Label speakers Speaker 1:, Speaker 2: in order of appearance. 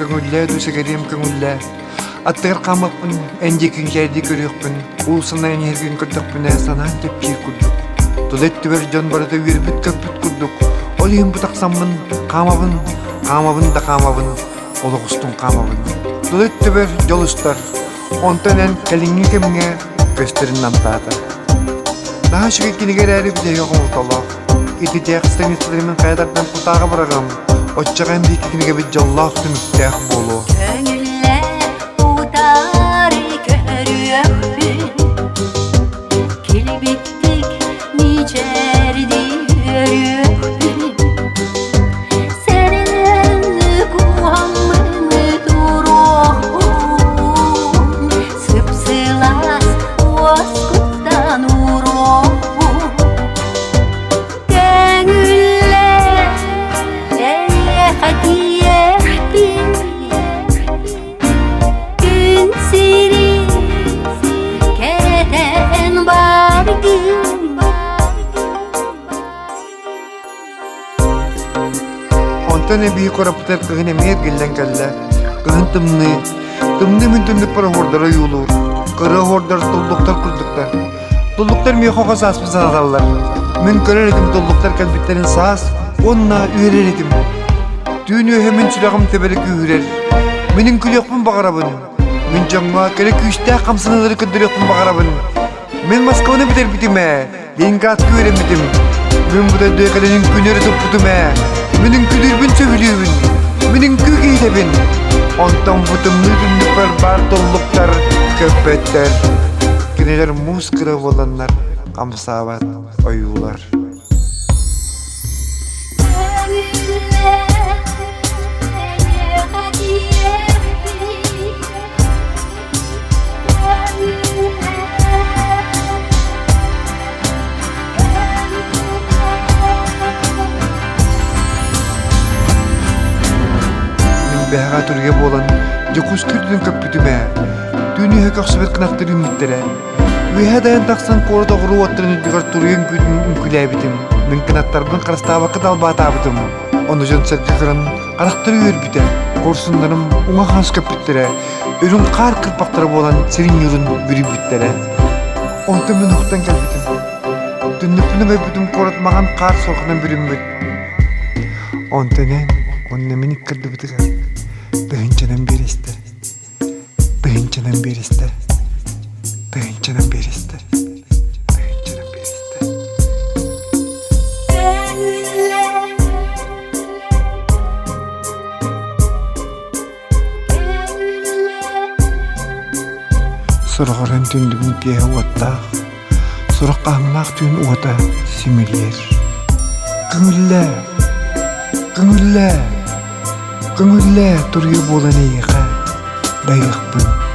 Speaker 1: көңүлле дүсегерим көңүлле. Аттыр камаппын, эндикин жерди көрөкпүн. Улсынан энергин көрдөкпүн, санан деп пир курдук. Тулетти бер жон барыда үрбүт көпүт курдук. Олийин бутаксаммын, камабын да камабын. Олугустун камабын. Тулетти бер жолустар. Онтанен келиңи кемге көстөрүн намтаата. Daha şu kinigeri bize yok oltalı. İti teksten istedim kaydardan kutağa bırakım. Oçağın bir kinige bir jallah tümüktek bolu.
Speaker 2: Gönüller utar körüyökbün. Kilbittik nicerdi örüyökbün. Seninle kuhammını duruğun. Sıpsılas vaskuttan uğruğun. Gönüller hadiyehbin. Gün siri keten bargın.
Speaker 1: Ontane bir korapter kıhine mer gillen kelle. Kıhın tımны müntünlük para hordara yolu. Kırı hordar tolluklar kurduklar. Tolluklar mi hoğa sas mı sanarlar. Мен көрер едім толлуктар кәлбеттерін саас, онна үйерер едім. Түйіні өйемен сүліғым тебелік үйерер. Менің күліқпін бағарабын. Мен жаңға кәрі күйісті қамсынылары көндіріқпін бағарабын. Мен Москваны бітер бітіме, Ленинградқа өрем бітім. Мен бұда дөйқелінің күнері тұп бұтыме. Менің күлірбін сөйлеуін, менің күйгейдебін. Онтан бұтымны дүндікпер бар толлуктар көпеттер. Кенелер мұз кірі боланлар. Kamsavat oyular. Min behaga turge bolan, jokus kürdün köpütüme. Dünya köksübet kınaktırım mittere. Веха дайын тақсан қорда ғыру оттырын үдігір тұрыйын күнін үмкілей бітім. Мүмкін аттарбын қарыстаба қыдал бата бітім. Оны жон сәргі қырын қарақтыры өр біті. Корсындарым уңа қанш көпіттері. Өрін қар кірпақтары болан серін үрін бүрі біттері. Онты мен ұқтан кәл бітім. Түнніпіні бай бітім қорат маған қар соқынан бүрім біт. Онтынан онына менік кірді бітіға. Бүйінченен бересті. Бүйінченен бересті. Böğünçenen beriste. Böğünçenen beriste. Sorağırın tündüğün diye uvattağ. Sorak qahmlaq tüyn uvata similir. Gönülle. Turya bolan eyiqa. Dayıqpın.